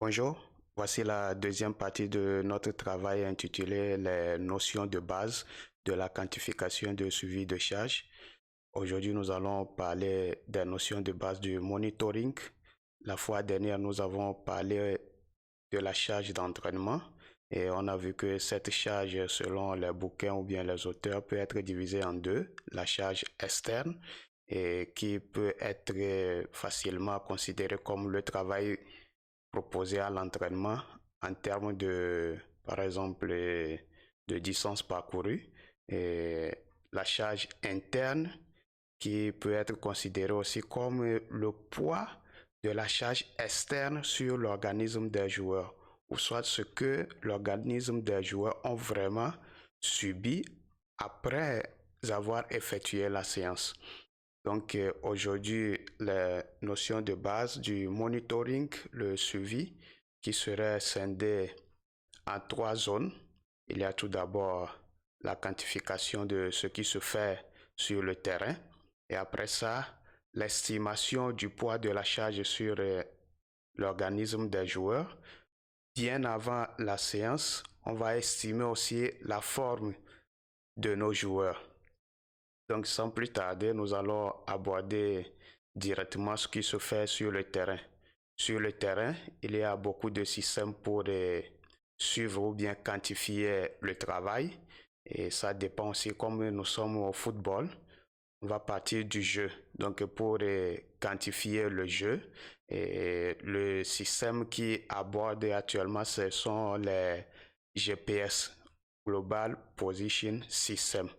Bonjour, voici la deuxième partie de notre travail intitulé Les notions de base de la quantification de suivi de charge. Aujourd'hui, nous allons parler des notions de base du monitoring. La fois dernière, nous avons parlé de la charge d'entraînement et on a vu que cette charge, selon les bouquins ou bien les auteurs, peut être divisée en deux. La charge externe et qui peut être facilement considérée comme le travail proposé à l'entraînement en termes de, par exemple, de distance parcourue et la charge interne qui peut être considérée aussi comme le poids de la charge externe sur l'organisme des joueurs ou soit ce que l'organisme des joueurs ont vraiment subi après avoir effectué la séance. Donc aujourd'hui, les notions de base du monitoring, le suivi, qui serait scindé en trois zones. Il y a tout d'abord la quantification de ce qui se fait sur le terrain et après ça, l'estimation du poids de la charge sur l'organisme des joueurs. Bien avant la séance, on va estimer aussi la forme de nos joueurs. Donc, sans plus tarder, nous allons aborder directement ce qui se fait sur le terrain. Sur le terrain, il y a beaucoup de systèmes pour suivre ou bien quantifier le travail. Et ça dépend aussi, comme nous sommes au football, on va partir du jeu. Donc, pour quantifier le jeu, et le système qui aborde actuellement, ce sont les GPS, Global Position System.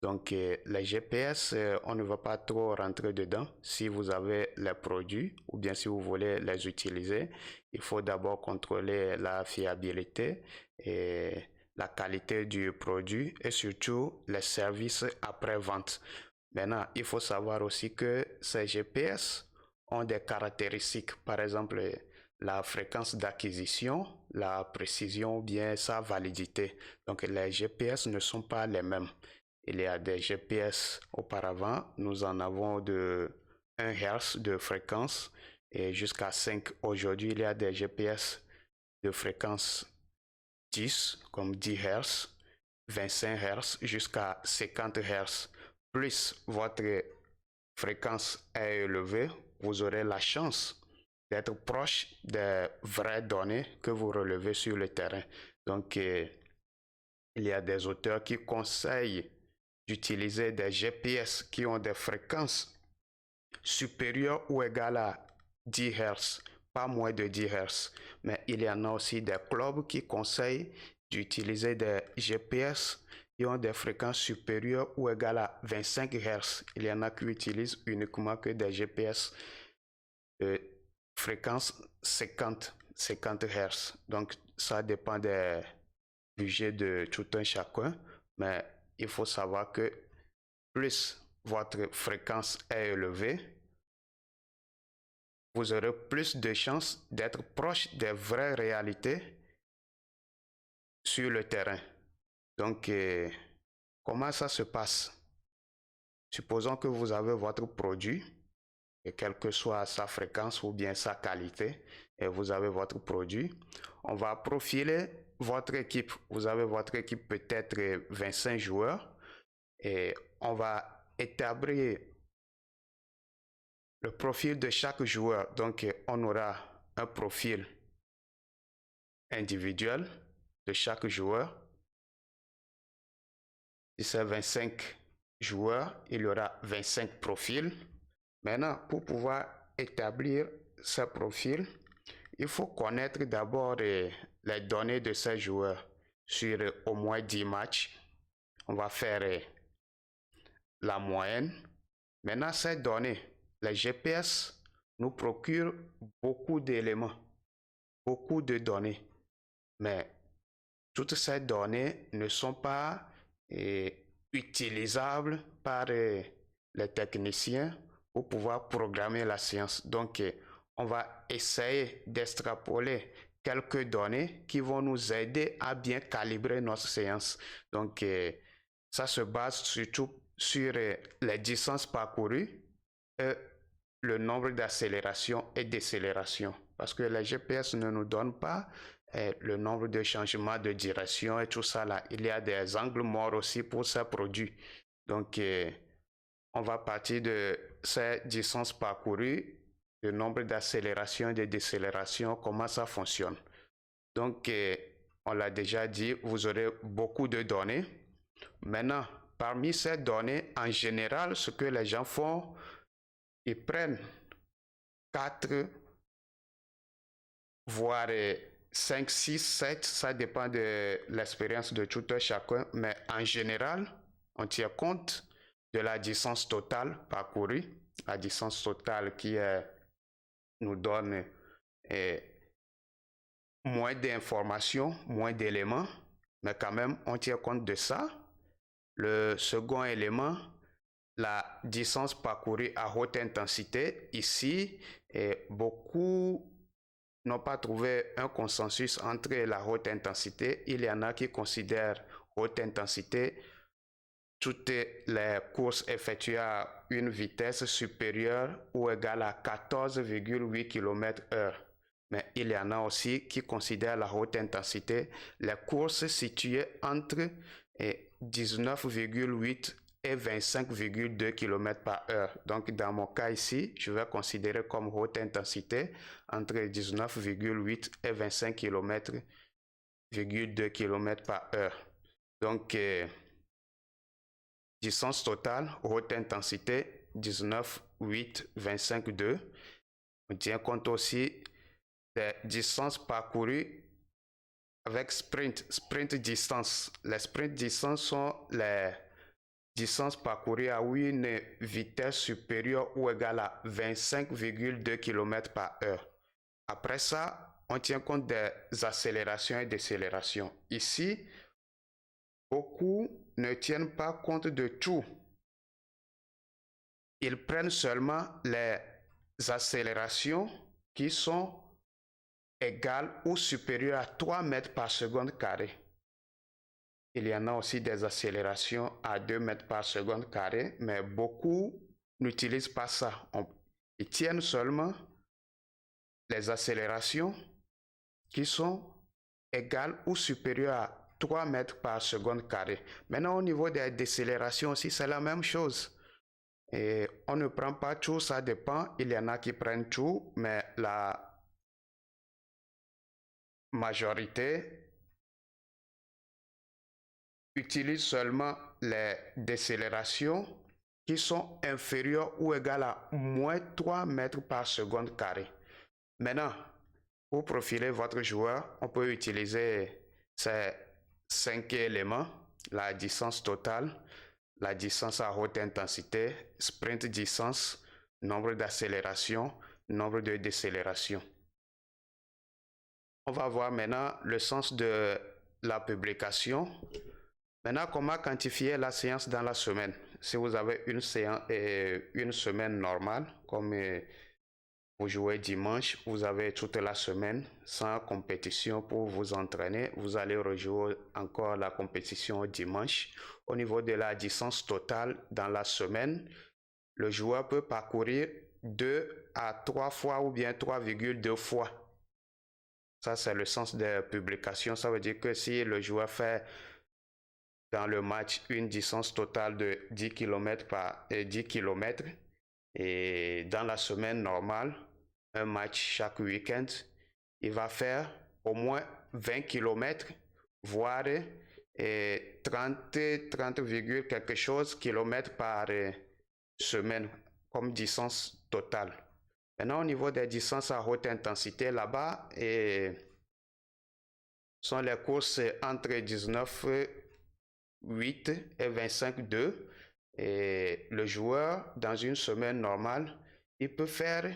Donc, les GPS, on ne va pas trop rentrer dedans. Si vous avez les produits ou bien si vous voulez les utiliser, il faut d'abord contrôler la fiabilité et la qualité du produit et surtout les services après-vente. Maintenant, il faut savoir aussi que ces GPS ont des caractéristiques, par exemple la fréquence d'acquisition, la précision ou bien sa validité. Donc, les GPS ne sont pas les mêmes. Il y a des GPS auparavant, nous en avons de 1 Hz de fréquence et jusqu'à 5. Aujourd'hui, il y a des GPS de fréquence 10, comme 10 Hz, 25 Hz jusqu'à 50 Hz. Plus votre fréquence est élevée, vous aurez la chance d'être proche des vraies données que vous relevez sur le terrain. Donc, il y a des auteurs qui conseillent d'utiliser des GPS qui ont des fréquences supérieures ou égales à 10 Hz, pas moins de 10 Hz. Mais il y en a aussi des clubs qui conseillent d'utiliser des GPS qui ont des fréquences supérieures ou égales à 25 Hz. Il y en a qui utilisent uniquement que des GPS de fréquence 50 Hz. Donc, ça dépend des budgets de tout un chacun, mais il faut savoir que plus votre fréquence est élevée, vous aurez plus de chances d'être proche des vraies réalités sur le terrain. Donc, comment ça se passe? Supposons que vous avez votre produit, et quelle que soit sa fréquence ou bien sa qualité, et vous avez votre produit. On va profiler votre équipe. Vous avez votre équipe peut-être 25 joueurs et on va établir le profil de chaque joueur. Donc, on aura un profil individuel de chaque joueur. Si c'est 25 joueurs, il y aura 25 profils. Maintenant, pour pouvoir établir ce profil, il faut connaître d'abord les données de ces joueurs sur au moins 10 matchs. On va faire la moyenne. Maintenant, ces données, les GPS nous procurent beaucoup d'éléments, beaucoup de données. Mais toutes ces données ne sont pas utilisables par les techniciens pour pouvoir programmer la science. Donc, on va essayer d'extrapoler quelques données qui vont nous aider à bien calibrer notre séance. Donc, ça se base surtout sur les distances parcourues le nombre d'accélérations et décélérations. Parce que les GPS ne nous donnent pas le nombre de changements de direction et tout ça là. Il y a des angles morts aussi pour ces produits. Donc, on va partir de ces distances parcourues, le nombre d'accélérations et de décélérations, comment ça fonctionne. Donc, on l'a déjà dit, vous aurez beaucoup de données. Maintenant, parmi ces données, en général, ce que les gens font, ils prennent 4, voire 5, 6, 7, ça dépend de l'expérience de tout un chacun, mais en général, on tient compte de la distance totale parcourue, la distance totale qui nous donne moins d'informations, moins d'éléments, mais quand même, on tient compte de ça. Le second élément, la distance parcourue à haute intensité. Ici, beaucoup n'ont pas trouvé un consensus entre la haute intensité. Il y en a qui considèrent haute intensité toutes les courses effectuées à une vitesse supérieure ou égale à 14,8 km/h. Mais il y en a aussi qui considèrent la haute intensité les courses situées entre 19,8 et 25,2 km/h. Donc, dans mon cas ici, je vais considérer comme haute intensité entre 19,8 et 25 km,2 km/h. Donc, distance totale, haute intensité, 19,8, 25,2. On tient compte aussi des distances parcourues avec sprint distance. Les sprint distance sont les distances parcourues à une vitesse supérieure ou égale à 25,2 km/h. Après ça, on tient compte des accélérations et décélérations. Ici, beaucoup ne tiennent pas compte de tout. Ils prennent seulement les accélérations qui sont égales ou supérieures à 3 mètres par seconde carré. Il y en a aussi des accélérations à 2 mètres par seconde carré, mais beaucoup n'utilisent pas ça. Ils tiennent seulement les accélérations qui sont égales ou supérieures à 3 mètres par seconde carré. Maintenant, au niveau des décélérations aussi, c'est la même chose. Et on ne prend pas tout, ça dépend. Il y en a qui prennent tout, mais la majorité utilise seulement les décélérations qui sont inférieures ou égales à moins 3 mètres par seconde carré. Maintenant, pour profiler votre joueur, on peut utiliser ces 5 éléments: la distance totale, la distance à haute intensité, sprint distance, nombre d'accélérations, nombre de décélérations. On va voir maintenant le sens de la publication. Maintenant, comment quantifier la séance dans la semaine? Si vous avez une semaine normale, comme vous jouez dimanche, vous avez toute la semaine sans compétition pour vous entraîner. Vous allez rejouer encore la compétition dimanche. Au niveau de la distance totale dans la semaine, le joueur peut parcourir 2 à 3 fois ou bien 3,2 fois. Ça, c'est le sens des publications. Ça veut dire que si le joueur fait dans le match une distance totale de 10 km par 10 km, et dans la semaine normale, un match chaque week-end, il va faire au moins 20 km, voire 30, quelque chose kilomètres par semaine comme distance totale. Maintenant, au niveau des distances à haute intensité, là-bas, sont les courses entre 19,8 et 25,2. Et le joueur, dans une semaine normale, il peut faire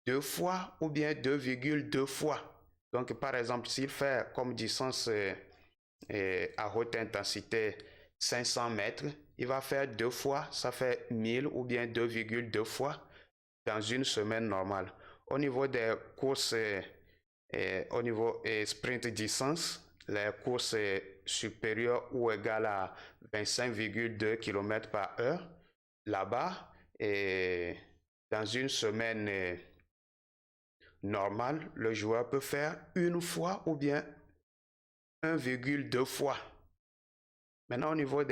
2 fois ou bien 2,2 fois. Donc, par exemple, s'il fait comme distance à haute intensité 500 mètres, il va faire 2 fois, ça fait 1000 ou bien 2,2 fois dans une semaine normale. Au niveau des courses, au niveau sprint distance, les courses supérieures ou égales à 25,2 km/h, là-bas, Dans une semaine normale, le joueur peut faire une fois ou bien 1,2 fois. Maintenant, au niveau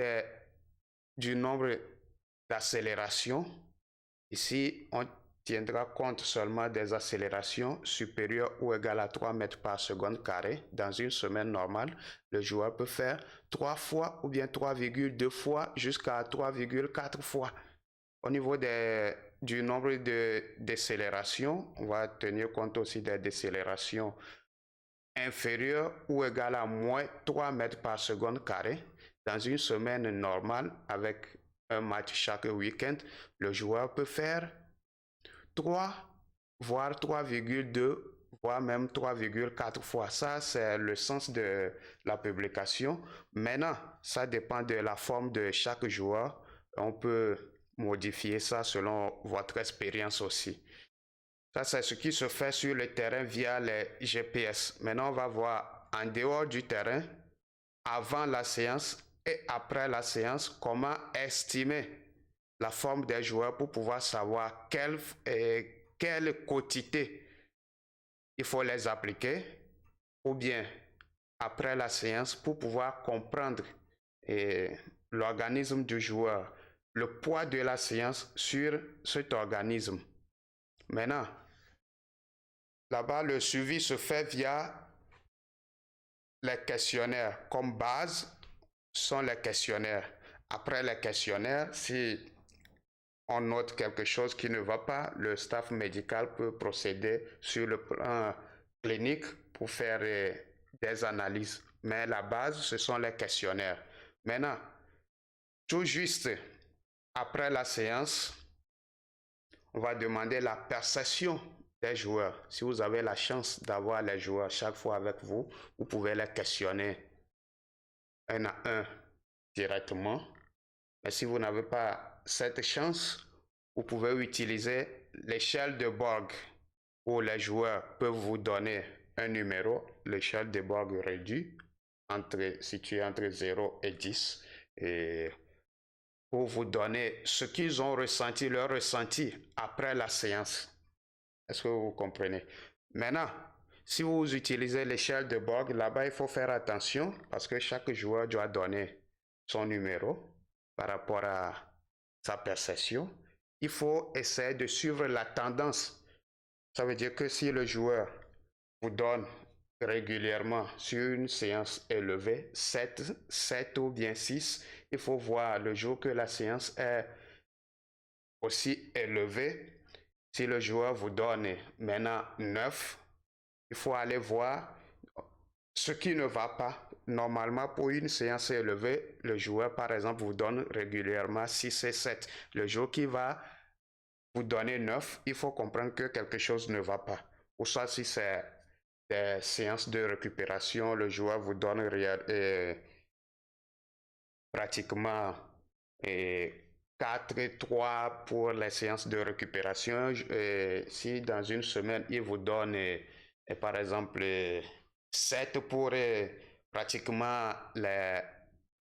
du nombre d'accélérations, ici, on tiendra compte seulement des accélérations supérieures ou égales à 3 mètres par seconde carré. Dans une semaine normale, le joueur peut faire 3 fois ou bien 3,2 fois jusqu'à 3,4 fois. Au niveau du nombre de décélérations, on va tenir compte aussi des décélérations inférieures ou égales à moins 3 mètres par seconde carré. Dans une semaine normale, avec un match chaque week-end, le joueur peut faire 3, voire 3,2, voire même 3,4 fois. Ça, c'est le sens de la publication. Maintenant, ça dépend de la forme de chaque joueur. On peut modifier ça selon votre expérience aussi. Ça, c'est ce qui se fait sur le terrain via les GPS. Maintenant, on va voir en dehors du terrain, avant la séance et après la séance, comment estimer la forme des joueurs pour pouvoir savoir quelle quantité il faut les appliquer, ou bien après la séance pour pouvoir comprendre l'organisme du joueur, le poids de la séance sur cet organisme. Maintenant, là-bas, le suivi se fait via les questionnaires. Comme base sont les questionnaires. Après les questionnaires, si on note quelque chose qui ne va pas, le staff médical peut procéder sur le plan clinique pour faire des analyses. Mais la base, ce sont les questionnaires. Maintenant, tout juste après la séance, on va demander la perception des joueurs. Si vous avez la chance d'avoir les joueurs chaque fois avec vous, vous pouvez les questionner un à un directement. Mais si vous n'avez pas cette chance, vous pouvez utiliser l'échelle de Borg où les joueurs peuvent vous donner un numéro, l'échelle de Borg réduit, située entre 0 et 10, et pour vous donner ce qu'ils ont ressenti, leur ressenti après la séance. Est-ce que vous comprenez? Maintenant, si vous utilisez l'échelle de Borg, là-bas, il faut faire attention parce que chaque joueur doit donner son numéro par rapport à sa perception. Il faut essayer de suivre la tendance. Ça veut dire que si le joueur vous donne régulièrement sur une séance élevée 7 ou bien 6, il faut voir le jour que la séance est aussi élevée. Si le joueur vous donne maintenant 9, il faut aller voir ce qui ne va pas. Normalement, pour une séance élevée, le joueur, par exemple, vous donne régulièrement 6 et 7. Le jour qui va vous donner 9, il faut comprendre que quelque chose ne va pas. Ou soit si c'est des séances de récupération, le joueur vous donne pratiquement 4 et 3 pour les séances de récupération. Si dans une semaine, il vous donne par exemple 7 pour pratiquement les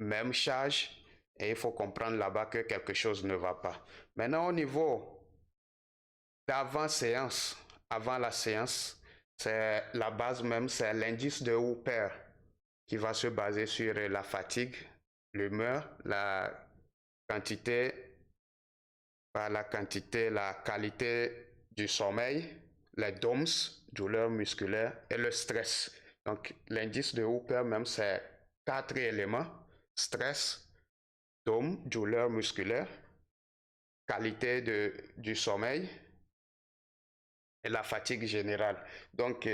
mêmes charges, et il faut comprendre là-bas que quelque chose ne va pas. Maintenant, au niveau d'avant-séance, avant la séance, c'est la base même, c'est l'indice de Hooper qui va se baser sur la fatigue, l'humeur, la quantité, la qualité du sommeil, les DOMS, douleurs musculaires, et le stress. Donc, l'indice de Hooper même, c'est 4 éléments: stress, DOM, douleur musculaire, qualité du sommeil et la fatigue générale. Donc,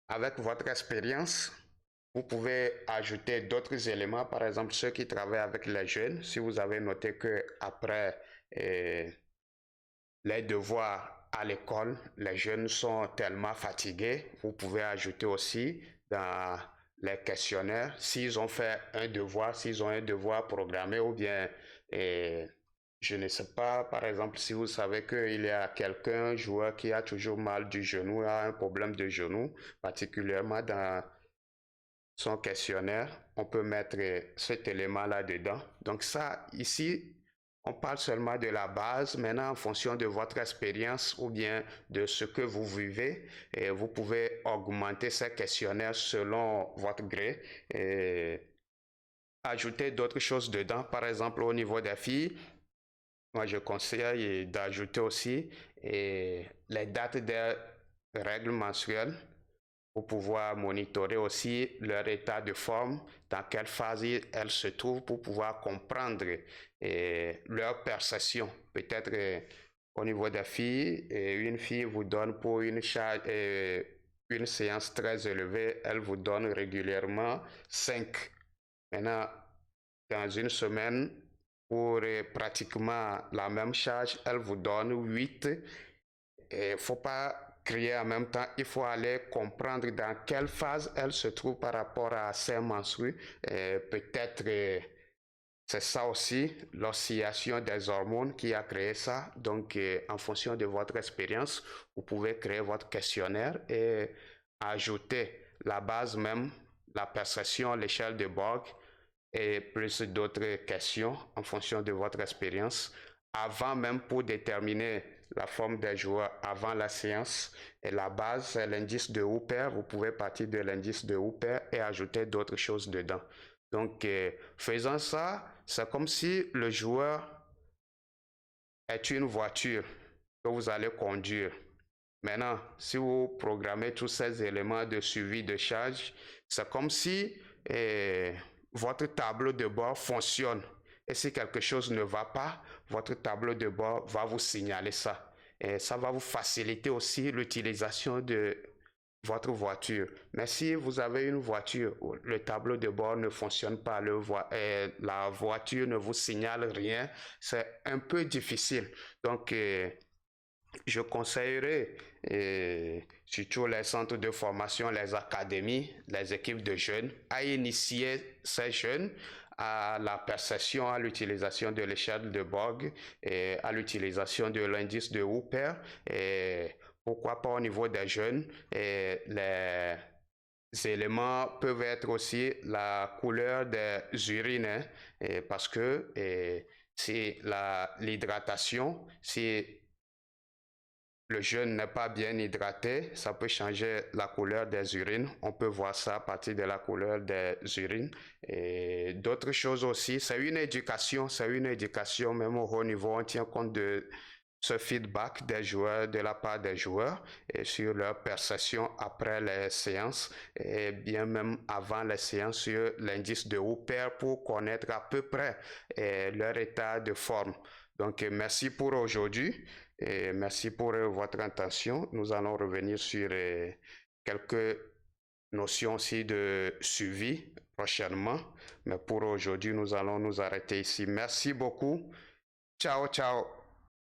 avec votre expérience, vous pouvez ajouter d'autres éléments, par exemple ceux qui travaillent avec les jeunes. Si vous avez noté que après les devoirs à l'école, les jeunes sont tellement fatigués, vous pouvez ajouter aussi dans les questionnaires s'ils ont fait un devoir, s'ils ont un devoir programmé, ou bien je ne sais pas, par exemple, si vous savez qu'il y a quelqu'un, joueur qui a toujours mal du genou, a un problème de genou, particulièrement dans son questionnaire, on peut mettre cet élément là dedans. Donc ça, ici, On parle seulement de la base. Maintenant, en fonction de votre expérience ou bien de ce que vous vivez, vous pouvez augmenter ces questionnaires selon votre gré et ajouter d'autres choses dedans. Par exemple, au niveau des filles, moi, je conseille d'ajouter aussi les dates des règles menstruelles pour pouvoir monitorer aussi leur état de forme, dans quelle phase elles se trouvent pour pouvoir comprendre leur perception. Peut-être au niveau des filles, une fille vous donne pour une charge, une séance très élevée, elle vous donne régulièrement 5. Maintenant, dans une semaine, pour pratiquement la même charge, elle vous donne 8. Il ne faut pas crier en même temps, il faut aller comprendre dans quelle phase elle se trouve par rapport à ses menstrues. Peut-être c'est ça aussi, l'oscillation des hormones qui a créé ça. Donc, en fonction de votre expérience, vous pouvez créer votre questionnaire et ajouter la base même, la perception, l'échelle de Borg et plus d'autres questions en fonction de votre expérience. Avant même pour déterminer la forme des joueurs avant la séance. Et la base, c'est l'indice de Hooper. Vous pouvez partir de l'indice de Hooper et ajouter d'autres choses dedans. Donc, faisant ça, c'est comme si le joueur est une voiture que vous allez conduire. Maintenant, si vous programmez tous ces éléments de suivi de charge, c'est comme si votre tableau de bord fonctionne. Et si quelque chose ne va pas, votre tableau de bord va vous signaler ça. Et ça va vous faciliter aussi l'utilisation de votre voiture. Mais si vous avez une voiture où le tableau de bord ne fonctionne pas, la voiture ne vous signale rien, c'est un peu difficile. Donc, je conseillerais surtout les centres de formation, les académies, les équipes de jeunes à initier ces jeunes à la perception, à l'utilisation de l'échelle de Borg et à l'utilisation de l'indice de Hooper. Et pourquoi pas au niveau des jeunes, et les éléments peuvent être aussi la couleur des urines, hein, parce que c'est l'hydratation, si le jeune n'est pas bien hydraté, ça peut changer la couleur des urines. On peut voir ça à partir de la couleur des urines. Et d'autres choses aussi, c'est une éducation, même au haut niveau, on tient compte de ce feedback des joueurs, de la part des joueurs, et sur leur perception après les séances, et bien même avant les séances sur l'indice de Hooper pour connaître à peu près leur état de forme. Donc, merci pour aujourd'hui et merci pour votre attention. Nous allons revenir sur quelques notions aussi de suivi prochainement. Mais pour aujourd'hui, nous allons nous arrêter ici. Merci beaucoup. Ciao, ciao.